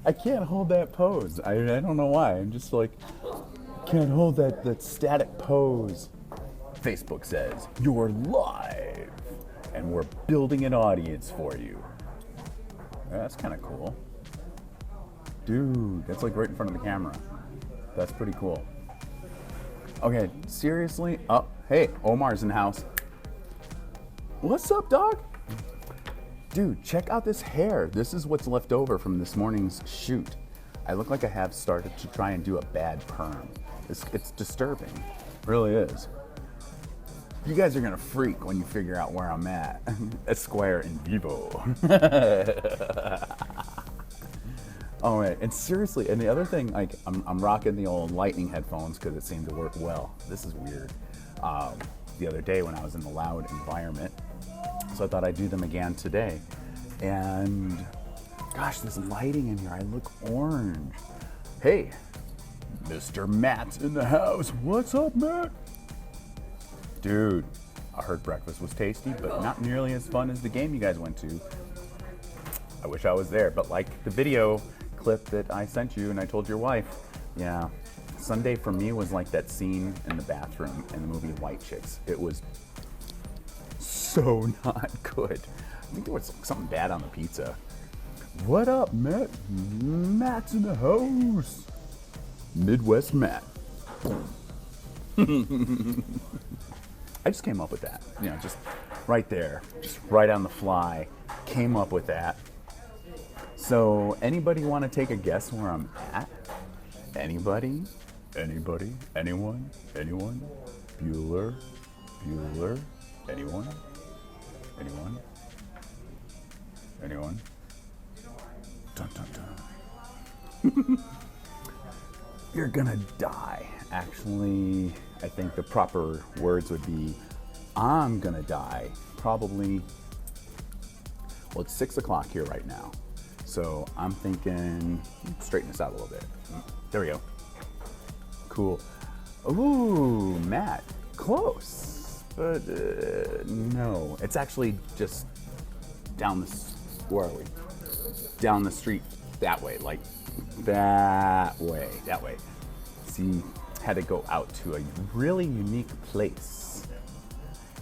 I can't hold that pose. I don't know why. I'm just like, can't hold that static pose. Facebook says, you're live, and we're building an audience for you. Yeah, that's kind of cool. Dude, that's like right in front of the camera. That's pretty cool. Okay, seriously? Oh, hey, Omar's in the house. What's up, dog? Dude, check out this hair. This is what's left over from this morning's shoot. I look like I have started to try and do a bad perm. It's disturbing, it really is. You guys are gonna freak when you figure out where I'm at. Esquire in vivo. All right, and seriously, and the other thing, like, I'm rocking the old lightning headphones because it seemed to work well. This is weird. The other day when I was in the loud environment, so I thought I'd do them again today. And gosh, this lighting in here, I look orange. Hey, Mr. Matt's in the house. What's up, Matt? Dude, I heard breakfast was tasty, but not nearly as fun as the game you guys went to. I wish I was there, but like the video clip that I sent you and I told your wife, yeah, Sunday for me was like that scene in the bathroom in the movie White Chicks. It was so not good. I think there was something bad on the pizza. What up, Matt? Matt's in the house. Midwest Matt. I just came up with that, you know, just right there, just right on the fly, came up with that. So anybody want to take a guess where I'm at? Anybody? Anybody? Anyone? Anyone? Bueller? Bueller? Anyone? Anyone? Anyone? Dun, dun, dun. You're gonna die. Actually, I think the proper words would be, I'm gonna die. Probably, well, it's 6 o'clock here right now. So I'm thinking, straighten this out a little bit. There we go. Cool. Ooh, Matt, close. But no, it's actually just down the, where are we? Down the street that way, like that way. See, had to go out to a really unique place.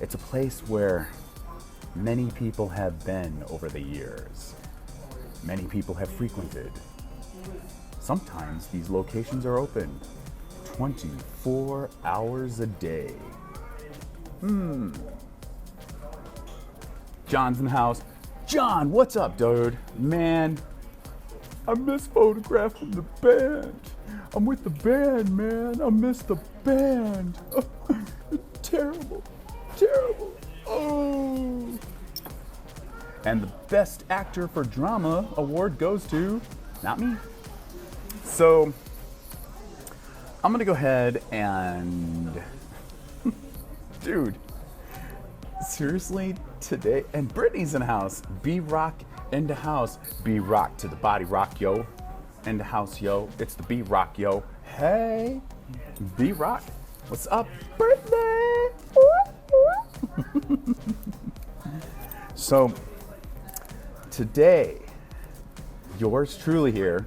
It's a place where many people have been over the years. Many people have frequented. Sometimes these locations are open 24 hours a day. John's in the house. John, what's up, dude? Man, I miss photographing the band. I'm with the band, man. I miss the band. Terrible. Oh. And the Best Actor for Drama award goes to, not me. So, I'm gonna go ahead and, dude, seriously, today, and Brittany's in the house. B-Rock in the house. B-Rock to the body rock, yo. In the house, yo. It's the B-Rock, yo. Hey, B-Rock. What's up, Brittany? So, today, yours truly here,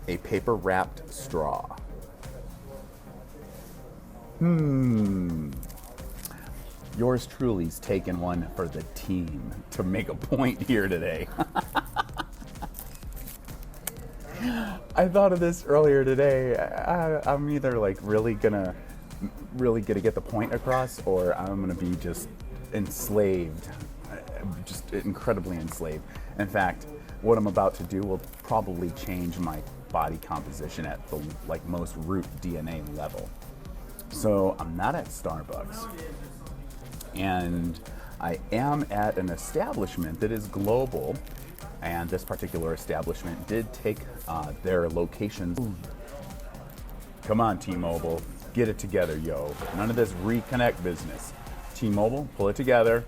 a paper wrapped straw. Yours truly's taken one for the team to make a point here today. I thought of this earlier today. I'm either like really gonna get the point across, or I'm gonna be just enslaved, just incredibly enslaved. In fact, what I'm about to do will probably change my body composition at the like most root DNA level. So I'm not at Starbucks, and I am at an establishment that is global, and this particular establishment did take their locations. Come on, T-Mobile, get it together, yo. None of this reconnect business. T-Mobile, pull it together.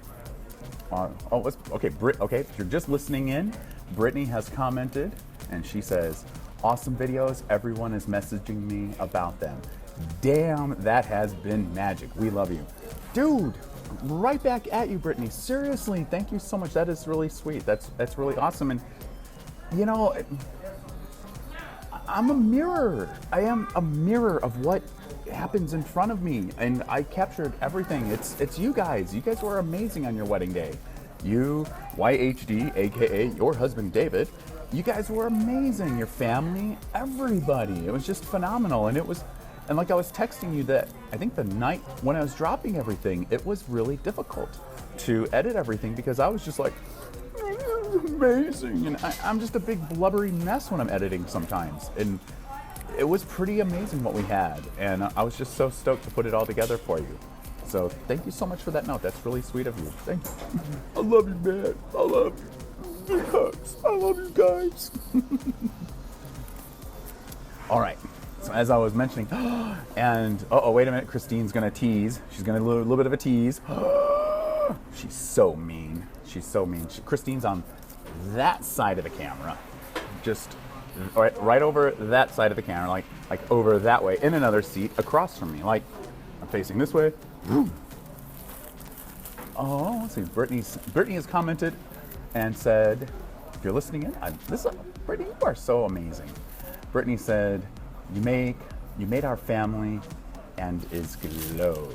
Okay, if you're just listening in, Brittany has commented, and she says, awesome videos, everyone is messaging me about them. Damn, that has been magic. We love you. Dude, right back at you, Brittany. Seriously, thank you so much. That is really sweet. That's really awesome. And You know, I'm a mirror. I am a mirror of what happens in front of me, and I captured everything. It's you guys. You guys were amazing on your wedding day. You, YHD, aka your husband David, you guys were amazing. Your family, everybody. It was just phenomenal, and like I was texting you that I think the night when I was dropping everything, it was really difficult to edit everything because I was just like, amazing, and I'm just a big blubbery mess when I'm editing sometimes, and it was pretty amazing what we had, and I was just so stoked to put it all together for you. So thank you so much for that note. That's really sweet of you. Thank you. I love you, man. I love you. Big hugs. I love you guys. All right. So as I was mentioning, and wait a minute, Christine's gonna tease. She's gonna do a little bit of a tease. She's so mean. She's so mean. Christine's on that side of the camera, just right over that side of the camera, like over that way, in another seat across from me. Like I'm facing this way. Oh, let's see. Brittany has commented and said, if you're listening in, Brittany, you are so amazing. Brittany said, you made our family and is glow.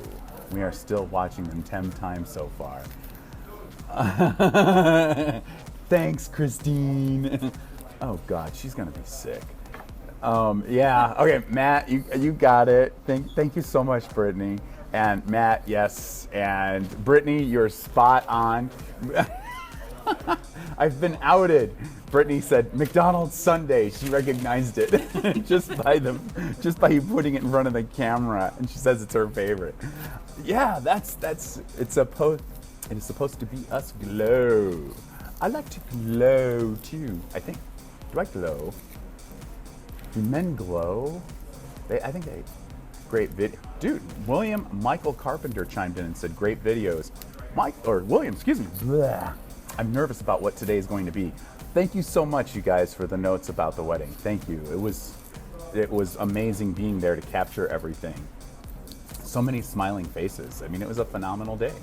We are still watching them 10 times so far. Thanks, Christine. Oh God, she's gonna be sick. Yeah. Okay, Matt, you got it. Thank you so much, Brittany. And Matt, yes. And Brittany, you're spot on. I've been outed. Brittany said McDonald's Sunday. She recognized it just by you putting it in front of the camera, and she says it's her favorite. Yeah, it's supposed to be us glow. I like to glow too. I think. Do I glow? Do men glow? I think they. Great video, dude. William Michael Carpenter chimed in and said, "Great videos." William, excuse me. Blah. I'm nervous about what today is going to be. Thank you so much, you guys, for the notes about the wedding. Thank you. It was amazing being there to capture everything. So many smiling faces. I mean, it was a phenomenal day.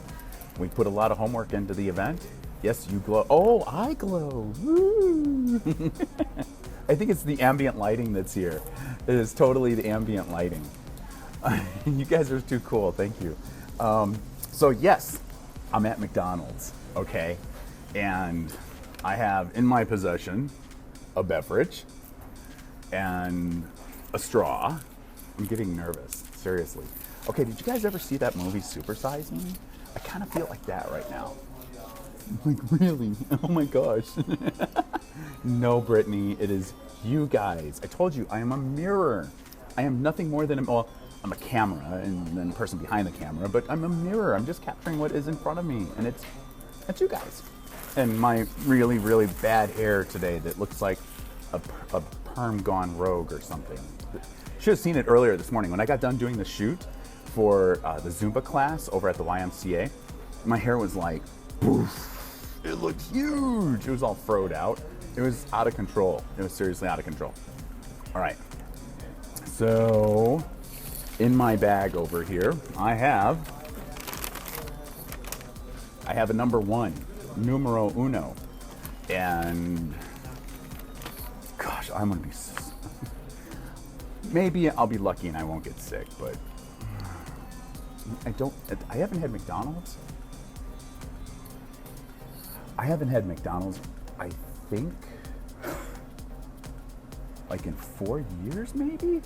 We put a lot of homework into the event. Yes, you glow. Oh, I glow. Woo. I think it's the ambient lighting that's here. It is totally the ambient lighting. You guys are too cool. Thank you. So yes, I'm at McDonald's. Okay. And I have in my possession a beverage and a straw. I'm getting nervous, seriously. Okay, did you guys ever see that movie Super Size Me? I kind of feel like that right now. Like, really? Oh my gosh. No, Brittany, it is you guys. I told you, I am a mirror. I am nothing more than I'm a camera and then the person behind the camera, but I'm a mirror. I'm just capturing what is in front of me, and it's you guys. And my really, really bad hair today that looks like a perm gone rogue or something. Should have seen it earlier this morning. When I got done doing the shoot for the Zumba class over at the YMCA, my hair was like, poof. It looked huge. It was all froed out. It was out of control. It was seriously out of control. All right. So in my bag over here, I have a number one. Numero uno. And gosh, I'm gonna be maybe I'll be lucky and I won't get sick, but I haven't had McDonald's. I think like in 4 years maybe.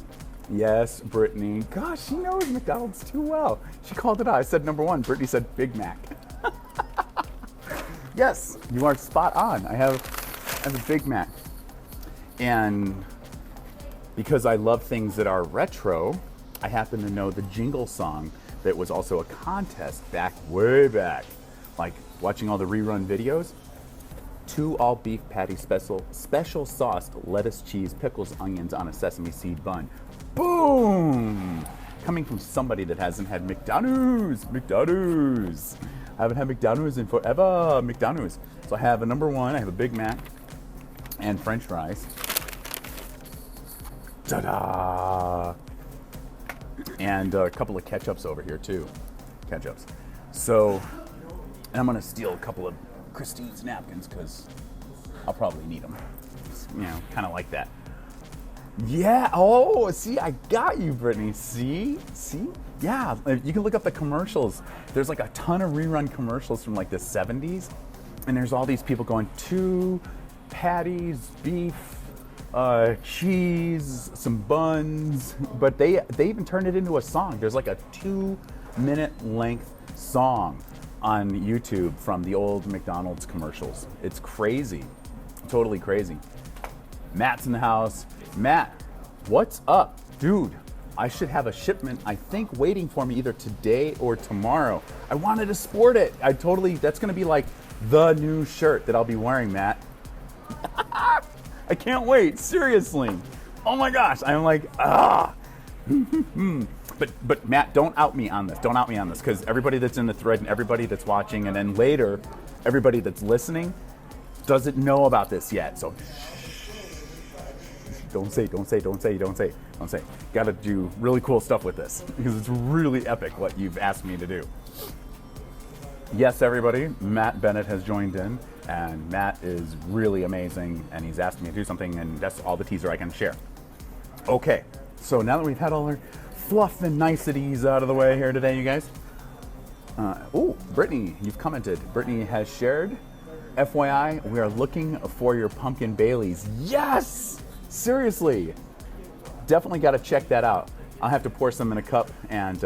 Yes, Brittany. Gosh, she knows McDonald's too well. She called it out. I said number one. Brittany said Big Mac. Yes, you are spot on. I have a Big Mac. And because I love things that are retro, I happen to know the jingle song that was also a contest way back. Like watching all the rerun videos. 2 all beef patty special sauced lettuce, cheese, pickles, onions on a sesame seed bun. Boom! Coming from somebody that hasn't had McDonald's. I haven't had McDonald's in forever. McDonald's. So I have a number one. I have a Big Mac and French fries. Ta-da! And a couple of ketchups over here too. Ketchups. So, and I'm gonna steal a couple of Christine's napkins because I'll probably need them. You know, kind of like that. Yeah. Oh, see, I got you, Brittany. See. Yeah. You can look up the commercials. There's like a ton of rerun commercials from like the 70s, and there's all these people going 2 patties, beef, cheese, some buns, but they even turned it into a song. There's like a 2-minute length song on YouTube from the old McDonald's commercials. It's crazy, totally crazy. Matt's in the house. Matt, what's up? Dude, I should have a shipment, I think, waiting for me either today or tomorrow. I wanted to sport it. That's gonna be like the new shirt that I'll be wearing, Matt. I can't wait, seriously. Oh my gosh, I'm like, But Matt, don't out me on this. Don't out me on this, because everybody that's in the thread and everybody that's watching, and then later, everybody that's listening doesn't know about this yet. So don't say. Gotta do really cool stuff with this, because it's really epic what you've asked me to do. Yes, everybody, Matt Bennett has joined in, and Matt is really amazing, and he's asked me to do something, and that's all the teaser I can share. Okay, so now that we've had all our fluff and niceties out of the way here today, you guys. Brittany, you've commented. Brittany has shared. FYI, we are looking for your pumpkin Baileys. Yes! Seriously. Definitely got to check that out. I'll have to pour some in a cup, and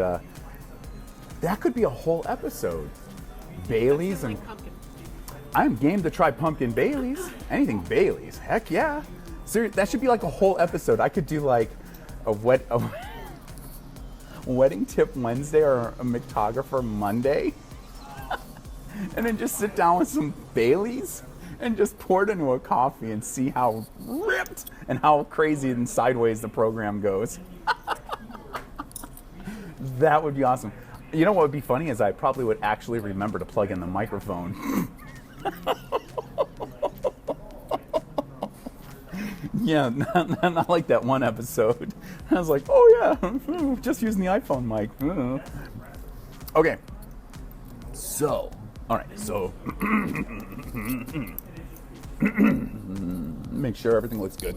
that could be a whole episode. Baileys and I'm game to try pumpkin Baileys. Anything Baileys, heck yeah. Seriously, that should be like a whole episode. I could do like a wedding tip Wednesday or a McTographer Monday, and then just sit down with some Baileys and just pour it into a coffee and see how ripped and how crazy and sideways the program goes. That would be awesome. You know what would be funny is I probably would actually remember to plug in the microphone. Yeah, not like that one episode. I was like, oh yeah, just using the iPhone mic. Okay. So, all right, so make sure everything looks good.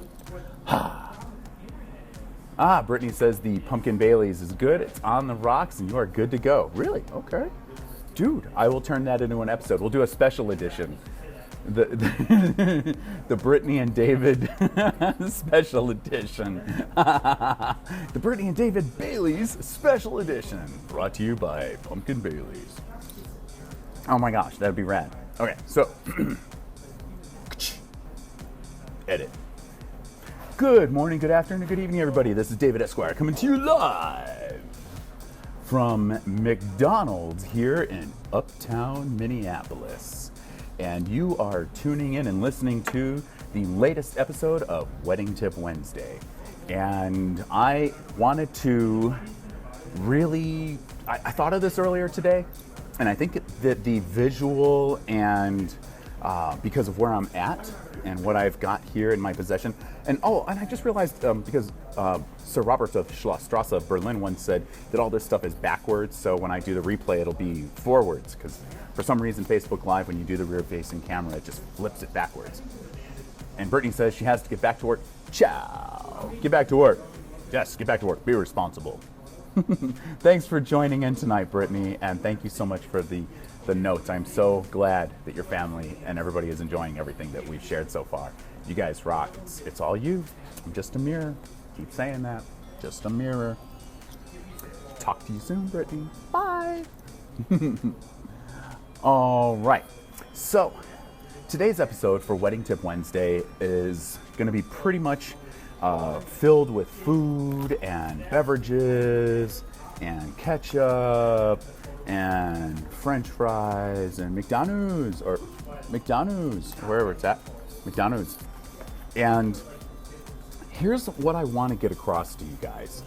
Brittany says the pumpkin Baileys is good. It's on the rocks and you are good to go. Really? Okay. Dude, I will turn that into an episode. We'll do a special edition. The Brittany and David special edition. The Brittany and David Baileys special edition. Brought to you by Pumpkin Baileys. Oh my gosh, that'd be rad. Okay, so edit. Good morning, good afternoon, good evening, everybody. This is David Esquire coming to you live from McDonald's here in Uptown Minneapolis. And you are tuning in and listening to the latest episode of Wedding Tip Wednesday. And I wanted to really, I thought of this earlier today, and I think that the visual and because of where I'm at and what I've got here in my possession. And I just realized because Sir Robert of Strasse of Berlin once said that all this stuff is backwards, so when I do the replay, it'll be forwards, because for some reason, Facebook Live, when you do the rear-facing camera, it just flips it backwards. And Brittany says she has to get back to work. Ciao. Get back to work. Yes, get back to work. Be responsible. Thanks for joining in tonight, Brittany, and thank you so much for the notes. I'm so glad that your family and everybody is enjoying everything that we've shared so far. You guys rock. It's all you. I'm just a mirror. Keep saying that. Just a mirror. Talk to you soon, Brittany. Bye. All right. So today's episode for Wedding Tip Wednesday is going to be pretty much filled with food and beverages and ketchup and French fries and McDonald's, wherever it's at, McDonald's. And here's what I want to get across to you guys.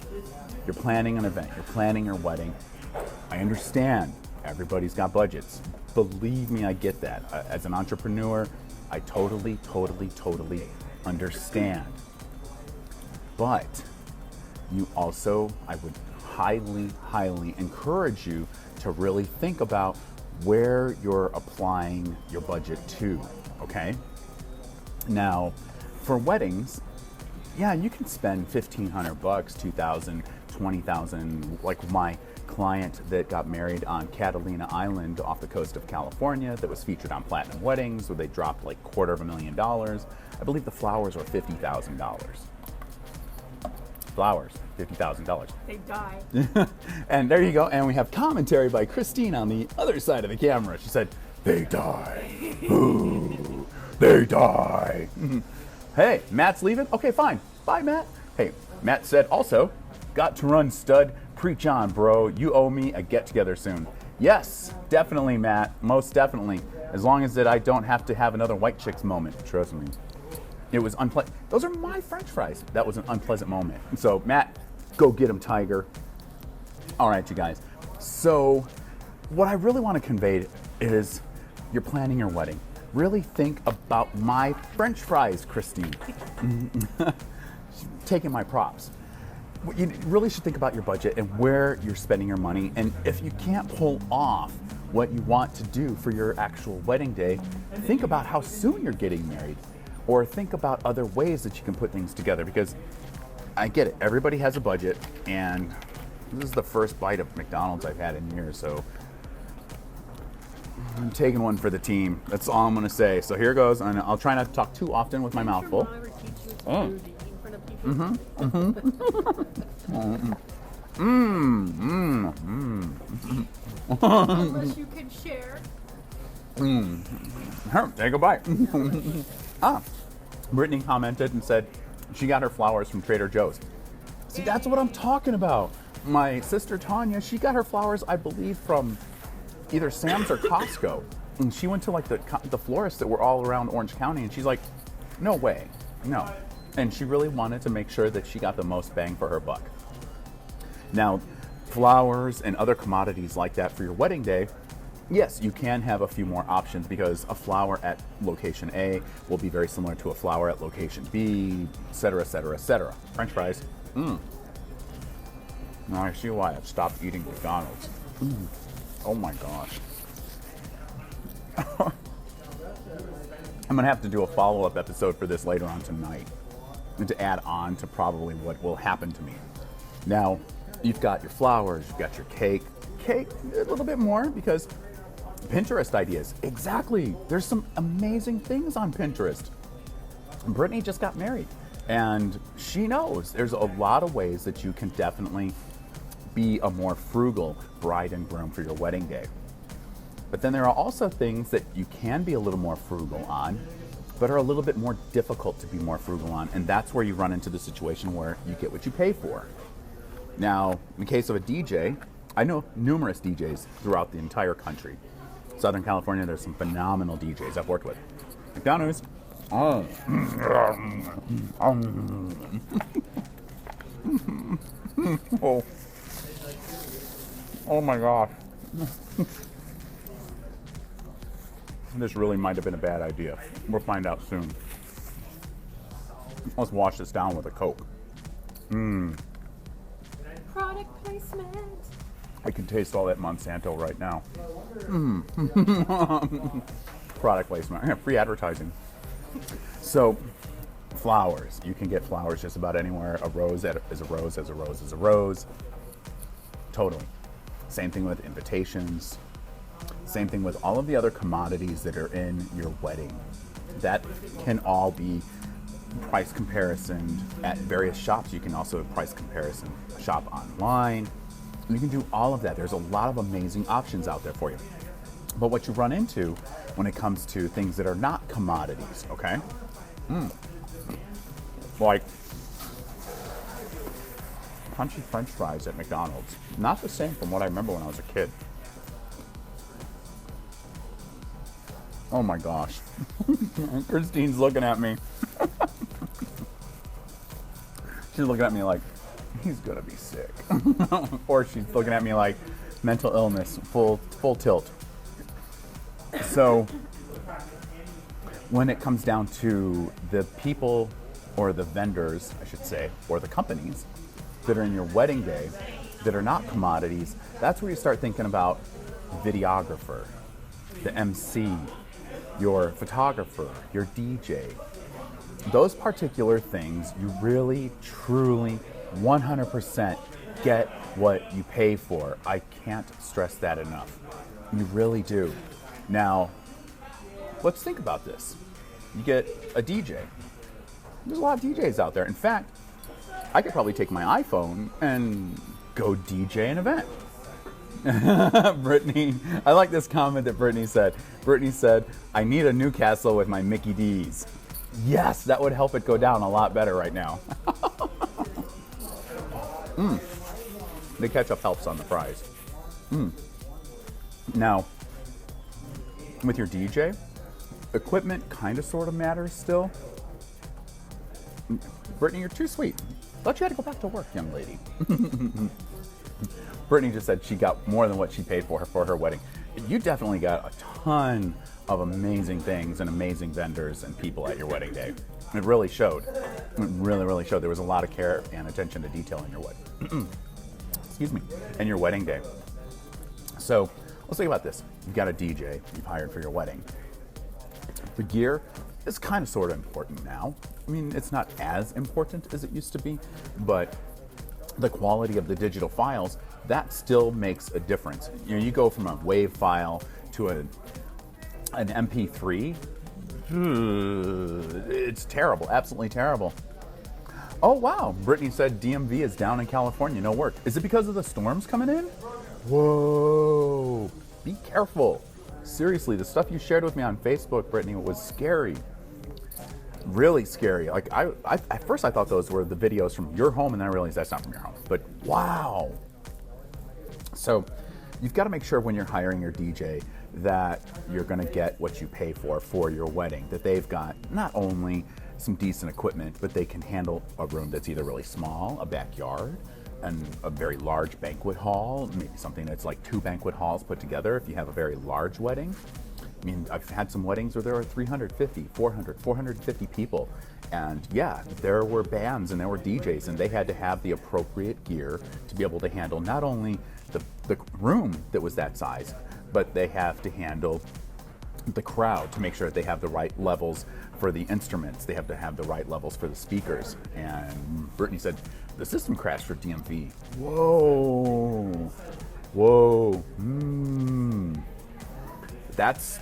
You're planning an event, you're planning your wedding. I understand everybody's got budgets. Believe me, I get that. As an entrepreneur, I totally understand. But you also, I would highly encourage you to really think about where you're applying your budget to, okay? Now, for weddings, yeah, you can spend $1,500, $2,000, $20,000. Like my client that got married on Catalina Island off the coast of California, that was featured on Platinum Weddings, where they dropped like $250,000. I believe the flowers were $50,000. Flowers, $50,000. They die. And there you go. And we have commentary by Christine on the other side of the camera. She said, "They die. Ooh, they die." Hey, Matt's leaving? Okay, fine. Bye, Matt. Hey, Matt said also, "Got to run, stud. Preach on, bro. You owe me a get-together soon." Yes, definitely, Matt. Most definitely. As long as that I don't have to have another white chicks moment. Trust me. It was unpleasant. Those are my French fries. That was an unpleasant moment. So, Matt, go get him, Tiger. All right, you guys. So, what I really want to convey is you're planning your wedding. Really think about my French fries, Christine. Taking my props. You really should think about your budget and where you're spending your money. And if you can't pull off what you want to do for your actual wedding day, think about how soon you're getting married. Or think about other ways that you can put things together, because I get it. Everybody has a budget, and this is the first bite of McDonald's I've had in years, so I'm taking one for the team. That's all I'm going to say. So here goes, and I'll try not to talk too often with my mouth full. Did your mom ever teach you it's rude to eat in front of people? Unless you can share. Here, take a bite. Brittany commented and said she got her flowers from Trader Joe's. See, that's what I'm talking about. My sister Tanya, she got her flowers, I believe, from either Sam's or Costco. And she went to like the florists that were all around Orange County, and she's like, no way, no. And she really wanted to make sure that she got the most bang for her buck. Now, flowers and other commodities like that for your wedding day, yes, you can have a few more options, because a flower at location A will be very similar to a flower at location B, et cetera, et cetera, et cetera. French fries. Now I see why I've stopped eating McDonald's. Oh my gosh. I'm going to have to do a follow-up episode for this later on tonight, and to add on to probably what will happen to me. Now, you've got your flowers, you've got your cake. Cake, a little bit more, because Pinterest ideas. Exactly. There's some amazing things on Pinterest. Brittany just got married, and she knows there's a lot of ways that you can definitely be a more frugal bride and groom for your wedding day. But then there are also things that you can be a little more frugal on, but are a little bit more difficult to be more frugal on, and that's where you run into the situation where you get what you pay for. Now, in the case of a DJ, I know numerous DJs throughout the entire country. Southern California, there's some phenomenal DJs I've worked with. McDonald's. Oh. Oh. Oh my gosh. This really might have been a bad idea. We'll find out soon. Let's wash this down with a Coke. Product placement. I can taste all that Monsanto right now. Product placement. Free advertising. So, flowers. You can get flowers just about anywhere. A rose is a rose is a rose is a rose. Totally. Same thing with invitations. Same thing with all of the other commodities that are in your wedding. That can all be price comparison at various shops. You can also price comparison shop online. You can do all of that. There's a lot of amazing options out there for you. But what you run into when it comes to things that are not commodities, okay? Like crunchy French fries at McDonald's. Not the same from what I remember when I was a kid. Oh my gosh. Christine's looking at me. She's looking at me like, he's gonna be sick. Or she's looking at me like, mental illness, full tilt. So, when it comes down to the people, or the vendors, I should say, or the companies that are in your wedding day that are not commodities, that's where you start thinking about videographer, the MC, your photographer, your DJ, those particular things, you really, truly, 100% get what you pay for. I can't stress that enough. You really do. Now, let's think about this. You get a DJ. There's a lot of DJs out there. In fact, I could probably take my iPhone and go DJ an event. Brittany, I like this comment that Brittany said. Brittany said, I need a Newcastle with my Mickey D's. Yes, that would help it go down a lot better right now. The ketchup helps on the fries. Now, with your DJ, equipment kind of sort of matters still. Brittany, you're too sweet. Thought you had to go back to work, young lady. Brittany just said she got more than what she paid for her wedding. You definitely got a ton of amazing things and amazing vendors and people at your wedding day. It really showed. It really, really showed. There was a lot of care and attention to detail in your wedding. Excuse me. And your wedding day. So let's think about this. You've got a DJ you've hired for your wedding. The gear is kind of sort of important now. I mean, it's not as important as it used to be, but the quality of the digital files, that still makes a difference. You know, you go from a WAV file to an MP3, it's terrible, absolutely terrible. Oh wow, Brittany said DMV is down in California, no work. Is it because of the storms coming in? Whoa, be careful. Seriously, the stuff you shared with me on Facebook, Brittany, was scary. Really scary. Like at first I thought those were the videos from your home, and then I realized that's not from your home. But wow. So you've got to make sure when you're hiring your DJ that you're going to get what you pay for your wedding, that they've got not only some decent equipment, but they can handle a room that's either really small, a backyard, and a very large banquet hall, maybe something that's like 2 banquet halls put together if you have a very large wedding. I mean, I've had some weddings where there were 350, 400, 450 people. And yeah, there were bands and there were DJs, and they had to have the appropriate gear to be able to handle not only the room that was that size, but they have to handle the crowd to make sure that they have the right levels for the instruments. They have to have the right levels for the speakers. And Brittany said, the system crashed for DMV. Whoa. Whoa. That's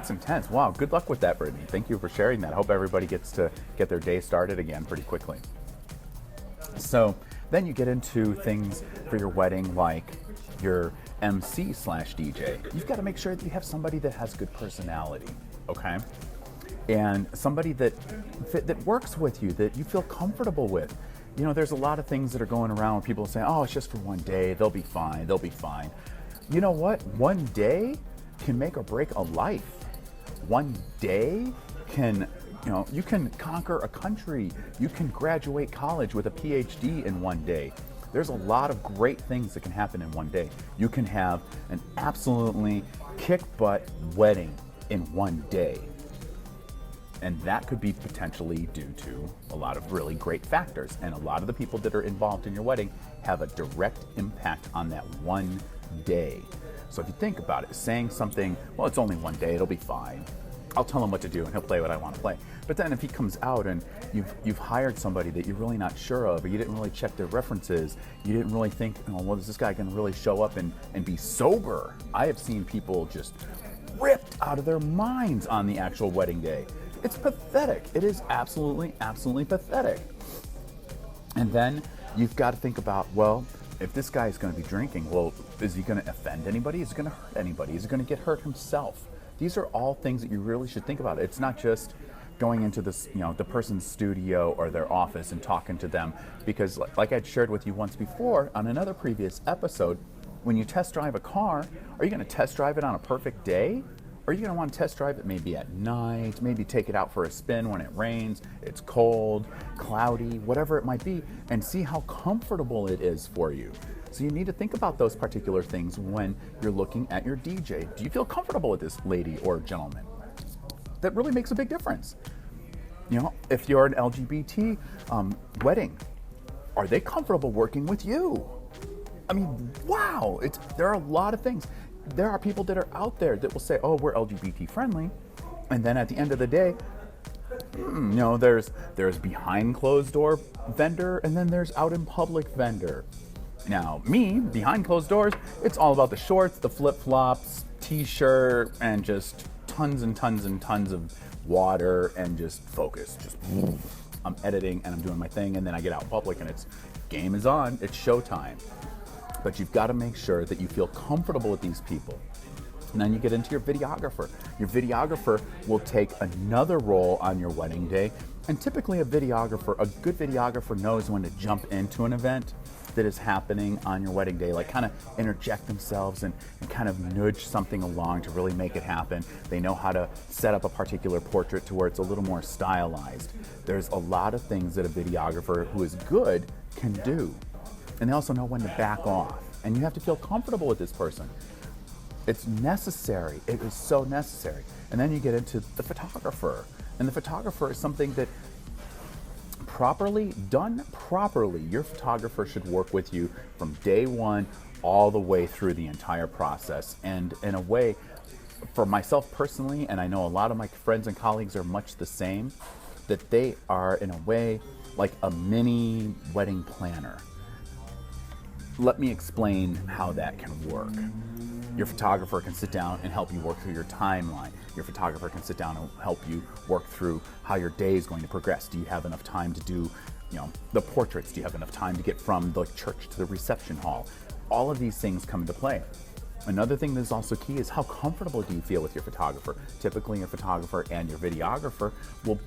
intense. Wow, good luck with that, Brittany. Thank you for sharing that. I hope everybody gets to get their day started again pretty quickly. So then you get into things for your wedding like your MC/DJ. You've got to make sure that you have somebody that has good personality, okay? And somebody that works with you, that you feel comfortable with. You know, there's a lot of things that are going around where people say, oh, it's just for one day, they'll be fine, they'll be fine. You know what? One day can make or break a life. One day can, you can conquer a country. You can graduate college with a PhD in one day. There's a lot of great things that can happen in one day. You can have an absolutely kick-butt wedding in one day. And that could be potentially due to a lot of really great factors. And a lot of the people that are involved in your wedding have a direct impact on that one day. So if you think about it, saying something, well, it's only one day, it'll be fine. I'll tell him what to do and he'll play what I want to play. But then if he comes out and you've hired somebody that you're really not sure of, or you didn't really check their references, you didn't really think, well, is this guy going to really show up and be sober? I have seen people just ripped out of their minds on the actual wedding day. It's pathetic. It is absolutely, absolutely pathetic. And then you've got to think about, well, if this guy is going to be drinking, well, is he going to offend anybody? Is he going to hurt anybody? Is he going to get hurt himself? These are all things that you really should think about. It's not just going into this, the person's studio or their office and talking to them, because like I'd shared with you once before on another previous episode, when you test drive a car, are you going to test drive it on a perfect day? Or are you going to want to test drive it maybe at night, maybe take it out for a spin when it rains, it's cold, cloudy, whatever it might be, and see how comfortable it is for you. So you need to think about those particular things when you're looking at your DJ. Do you feel comfortable with this lady or gentleman? That really makes a big difference. If you're an LGBT wedding, are they comfortable working with you? I mean, wow, there are a lot of things. There are people that are out there that will say, oh, we're LGBT friendly. And then at the end of the day, There's behind closed door vendor, and then there's out in public vendor. Now, me, behind closed doors, it's all about the shorts, the flip-flops, t-shirt, and just tons and tons and tons of water and just focus. I'm editing and I'm doing my thing, and then I get out in public and it's game is on, it's showtime. But you've got to make sure that you feel comfortable with these people. And then you get into your videographer. Your videographer will take another role on your wedding day. And typically a good videographer knows when to jump into an event that is happening on your wedding day, like kind of interject themselves and kind of nudge something along to really make it happen. They know how to set up a particular portrait to where it's a little more stylized. There's a lot of things that a videographer who is good can do. And they also know when to back off. And you have to feel comfortable with this person. It's necessary. It is so necessary. And then you get into the photographer. And the photographer is something that done properly, your photographer should work with you from day one all the way through the entire process. And in a way, for myself personally, and I know a lot of my friends and colleagues are much the same, that they are in a way like a mini wedding planner. Let me explain how that can work. Your photographer can sit down and help you work through your timeline. Your photographer can sit down and help you work through how your day is going to progress. Do you have enough time to do, the portraits? Do you have enough time to get from the church to the reception hall? All of these things come into play. Another thing that is also key is how comfortable do you feel with your photographer? Typically, your photographer and your videographer will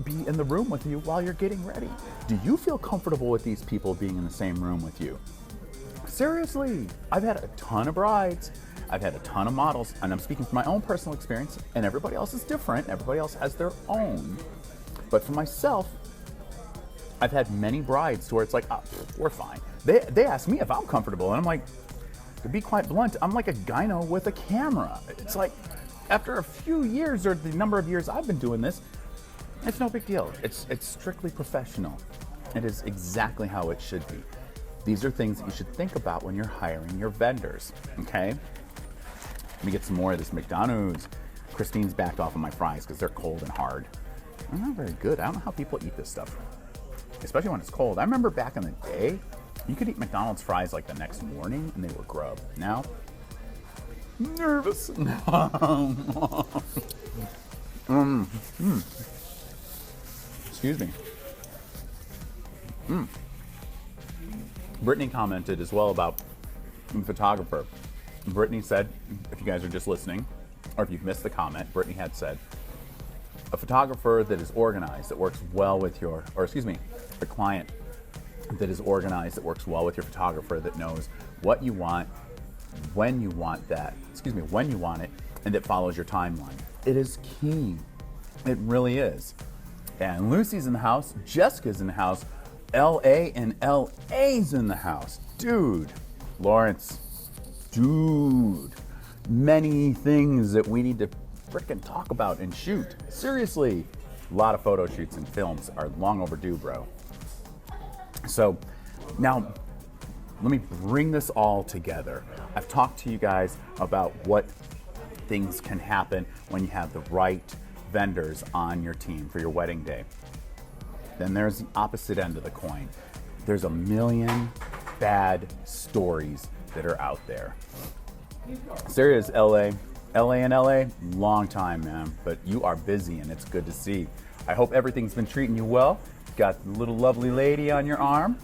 be in the room with you while you're getting ready. Do you feel comfortable with these people being in the same room with you? Seriously, I've had a ton of brides. I've had a ton of models, and I'm speaking from my own personal experience, and everybody else is different. Everybody else has their own. But for myself, I've had many brides where it's like, we're fine. They ask me if I'm comfortable, and I'm like, to be quite blunt, I'm like a gyno with a camera. It's like, after a few years, or the number of years I've been doing this, it's no big deal. It's strictly professional. It is exactly how it should be. These are things that you should think about when you're hiring your vendors, okay? Let me get some more of this McDonald's. Christine's backed off of my fries because they're cold and hard. They're not very good. I don't know how people eat this stuff, especially when it's cold. I remember back in the day, you could eat McDonald's fries like the next morning and they were grub. Now, nervous. Excuse me. Brittany commented as well about photographer. Brittany said, if you guys are just listening, or if you've missed the comment, Brittany had said, a photographer that is organized, that works well with the client that is organized, that works well with your photographer, that knows what you want, when you want it, and that follows your timeline. It is key. It really is. And Lucy's in the house, Jessica's in the house, LA and LA's in the house. Dude, Lawrence, many things that we need to frickin' talk about and shoot. Seriously, a lot of photo shoots and films are long overdue, bro. So now, let me bring this all together. I've talked to you guys about what things can happen when you have the right vendors on your team for your wedding day. Then there's the opposite end of the coin. There's a million bad stories that are out there. Serious, LA and LA, long time, man, but you are busy and it's good to see. I hope everything's been treating you well. Got the little lovely lady on your arm.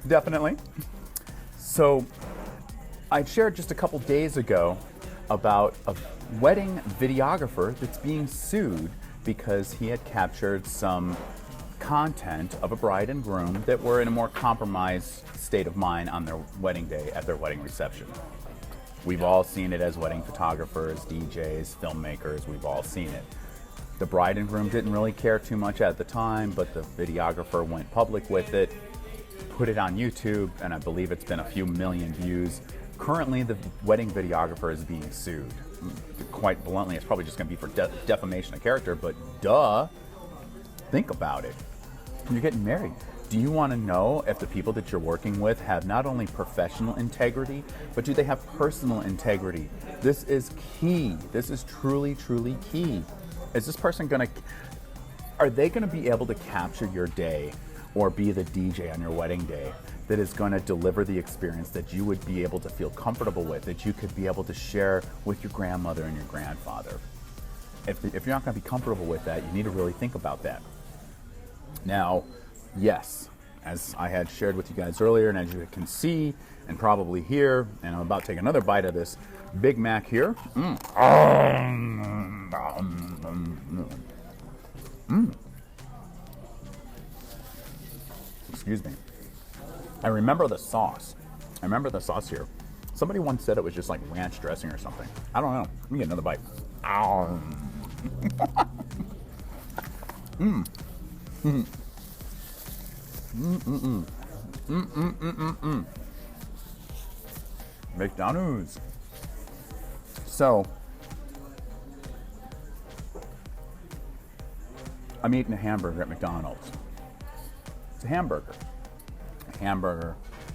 Definitely. So I shared just a couple days ago about a wedding videographer that's being sued because he had captured some content of a bride and groom that were in a more compromised state of mind on their wedding day at their wedding reception. We've all seen it as wedding photographers, DJs, filmmakers, we've all seen it. The bride and groom didn't really care too much at the time, but the videographer went public with it, put it on YouTube, and I believe it's been a few million views. Currently, the wedding videographer is being sued. Quite bluntly, it's probably just going to be for defamation of character, but think about it. You're getting married. Do you want to know if the people that you're working with have not only professional integrity, but do they have personal integrity? This is key. This is truly, truly key. Is this person are they gonna be able to capture your day or be the DJ on your wedding day that is gonna deliver the experience that you would be able to feel comfortable with, that you could be able to share with your grandmother and your grandfather? If you're not gonna be comfortable with that, you need to really think about that. Now, yes, as I had shared with you guys earlier, and as you can see and probably hear, and I'm about to take another bite of this Big Mac here. Excuse me. I remember the sauce. Here. Somebody once said it was just like ranch dressing or something. I don't know. Let me get another bite. McDonald's. So, I'm eating a hamburger at McDonald's. It's a hamburger.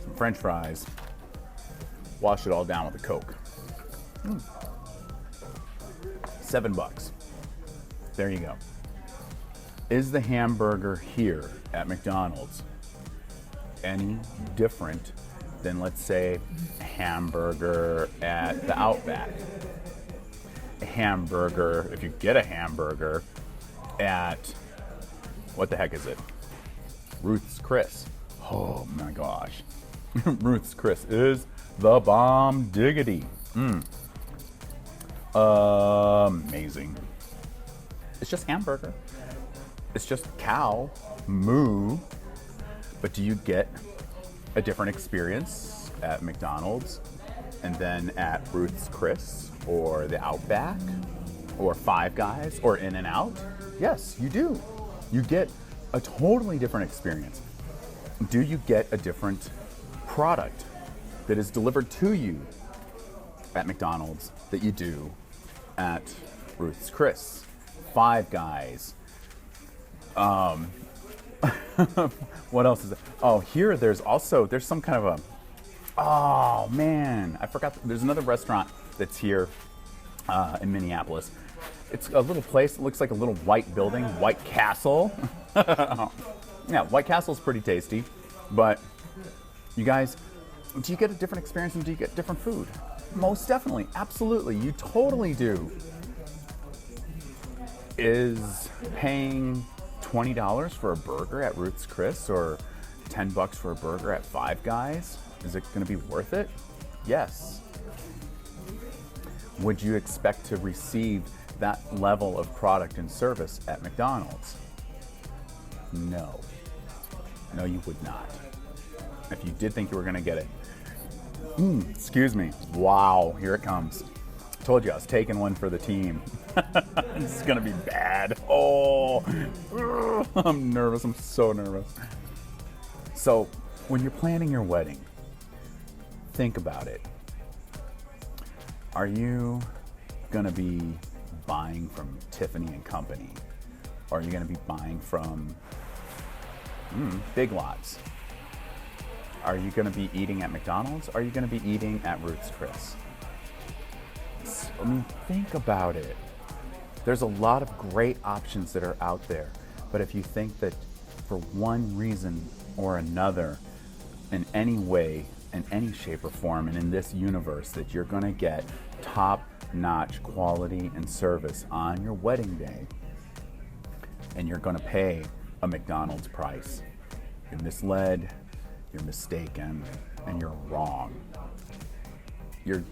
Some French fries. Wash it all down with a Coke. $7. There you go. Is the hamburger here at McDonald's any different than, let's say, a hamburger at the Outback? A hamburger, if you get a hamburger at, what the heck is it? Ruth's Chris. Oh my gosh. Ruth's Chris is the bomb diggity. Amazing. It's just hamburger. It's just cow, moo. But do you get a different experience at McDonald's and then at Ruth's Chris or the Outback or Five Guys or In-N-Out? Yes, you do. You get a totally different experience. Do you get a different product that is delivered to you at McDonald's that you do at Ruth's Chris, Five Guys? What else is it? Oh, here there's some kind of oh man, I forgot. There's another restaurant that's here in Minneapolis. It's a little place. It looks like a little white building, White Castle. Yeah, White Castle's pretty tasty. But you guys, do you get a different experience and do you get different food? Most definitely, absolutely, you totally do. Is paying $20 for a burger at Ruth's Chris or $10 for a burger at Five Guys, is it going to be worth it? Yes. Would you expect to receive that level of product and service at McDonald's? No. No, you would not. If you did think you were going to get it. Excuse me. Wow, here it comes. Told you I was taking one for the team. This is going to be bad. Oh, I'm nervous. I'm so nervous. So, when you're planning your wedding, think about it. Are you going to be buying from Tiffany and Company? Or are you going to be buying from Big Lots? Are you going to be eating at McDonald's? Or are you going to be eating at Ruth's Chris? I mean, think about it. There's a lot of great options that are out there. But if you think that for one reason or another, in any way, in any shape or form, and in this universe, that you're going to get top-notch quality and service on your wedding day, and you're going to pay a McDonald's price, you're misled, you're mistaken, and you're wrong. You're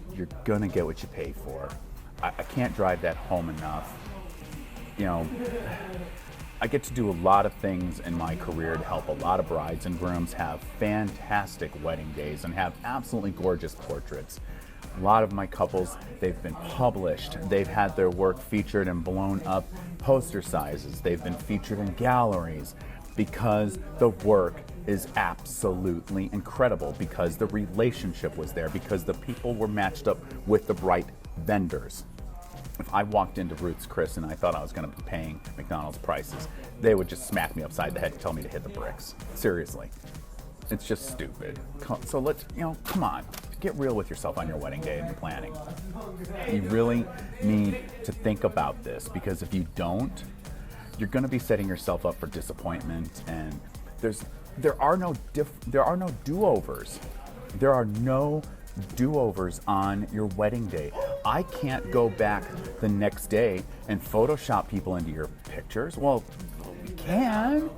gonna get what you pay for. I can't drive that home enough. You know, I get to do a lot of things in my career to help a lot of brides and grooms have fantastic wedding days and have absolutely gorgeous portraits. A lot of my couples, they've been published. They've had their work featured in blown up poster sizes. They've been featured in galleries because the work is absolutely incredible, because the relationship was there, because the people were matched up with the right vendors. If I walked into Ruth's Chris and I thought I was going to be paying McDonald's prices, they would just smack me upside the head and tell me to hit the bricks. Seriously. It's just stupid. So let's, come on. get real with yourself on your wedding day and the planning. You really need to think about this, because if you don't, you're going to be setting yourself up for disappointment, and there are no do-overs. There are no do-overs on your wedding day. I can't go back the next day and Photoshop people into your pictures. Well, we can,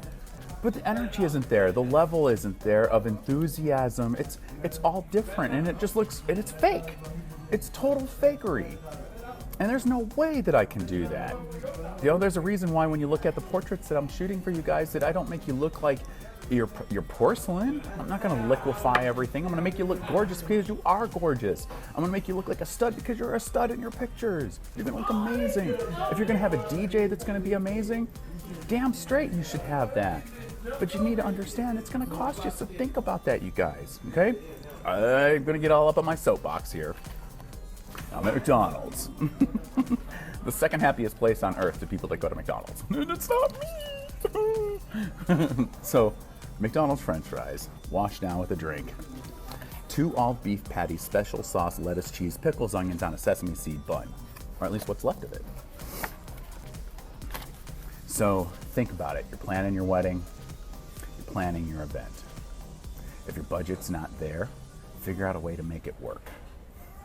but the energy isn't there. The level isn't there of enthusiasm. It's all different, and it just looks, and it's fake. It's total fakery. And there's no way that I can do that. You know, there's a reason why when you look at the portraits that I'm shooting for you guys, that I don't make you look like you're porcelain. I'm not gonna liquefy everything. I'm gonna make you look gorgeous because you are gorgeous. I'm gonna make you look like a stud because you're a stud in your pictures. You're gonna look amazing. If you're gonna have a DJ that's gonna be amazing, damn straight you should have that. But you need to understand it's gonna cost you, so think about that, you guys, okay? I'm gonna get all up on my soapbox here. I'm at McDonald's. The second happiest place on earth to people that go to McDonald's. And it's not me! So, McDonald's French fries, washed down with a drink. 2 all beef patties, special sauce, lettuce, cheese, pickles, onions on a sesame seed bun. Or at least what's left of it. So, think about it. You're planning your wedding. You're planning your event. If your budget's not there, figure out a way to make it work.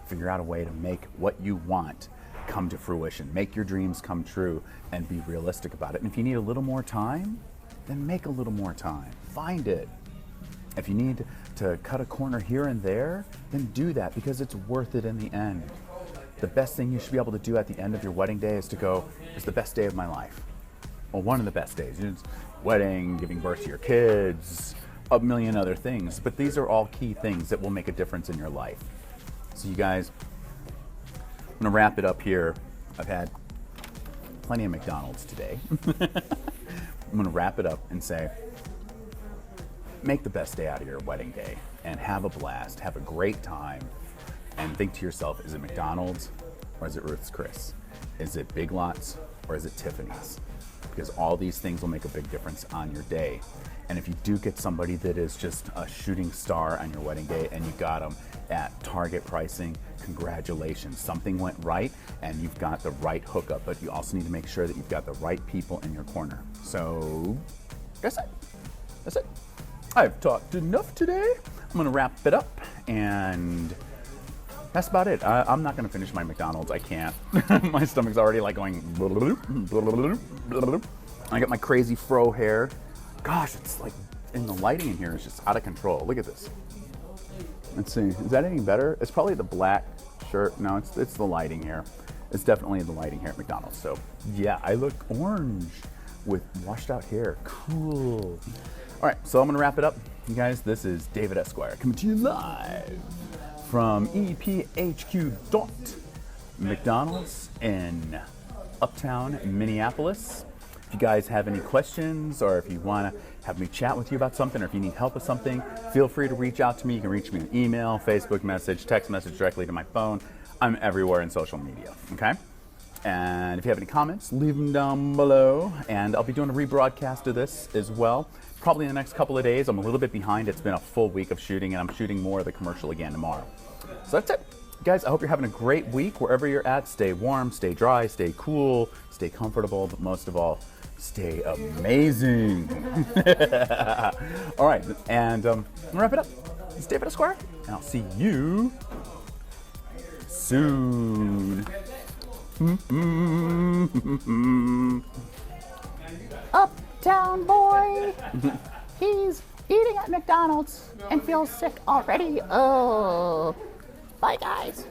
Figure out a way to make what you want come to fruition. Make your dreams come true and be realistic about it. And if you need a little more time, then make a little more time. Find it. If you need to cut a corner here and there, then do that, because it's worth it in the end. The best thing you should be able to do at the end of your wedding day is to go, it's the best day of my life. Well, one of the best days. It's wedding, giving birth to your kids, a million other things. But these are all key things that will make a difference in your life. So you guys, I'm gonna wrap it up here. I've had plenty of McDonald's today. I'm gonna wrap it up and say, make the best day out of your wedding day and have a blast, have a great time, and think to yourself, is it McDonald's or is it Ruth's Chris? Is it Big Lots or is it Tiffany's? Because all these things will make a big difference on your day. And if you do get somebody that is just a shooting star on your wedding day and you got them at target pricing, congratulations. Something went right and you've got the right hookup, but you also need to make sure that you've got the right people in your corner. So that's it. I've talked enough today. I'm gonna wrap it up, and that's about it. I'm not gonna finish my McDonald's, I can't. My stomach's already like going. I got my crazy fro hair. Gosh, it's like, in the lighting in here is just out of control. Look at this. Let's see, is that any better? It's probably the black shirt. No, it's the lighting here. It's definitely the lighting here at McDonald's. So yeah, I look orange with washed out hair. Cool. All right, so I'm gonna wrap it up. You guys, this is David Esquire coming to you live from EPHQ McDonald's in Uptown Minneapolis. If you guys have any questions, or if you want to have me chat with you about something, or if you need help with something, feel free to reach out to me. You can reach me on email, Facebook message, text message directly to my phone. I'm everywhere in social media, okay? And if you have any comments, leave them down below. And I'll be doing a rebroadcast of this as well, probably in the next couple of days. I'm a little bit behind. It's been a full week of shooting, and I'm shooting more of the commercial again tomorrow. So that's it. Guys, I hope you're having a great week wherever you're at. Stay warm, stay dry, stay cool, stay comfortable, but most of all, stay amazing. All right, and I'm gonna wrap it up. It's David Esquire, and I'll see you soon. Uptown boy, he's eating at McDonald's and feels sick already. Oh, bye guys.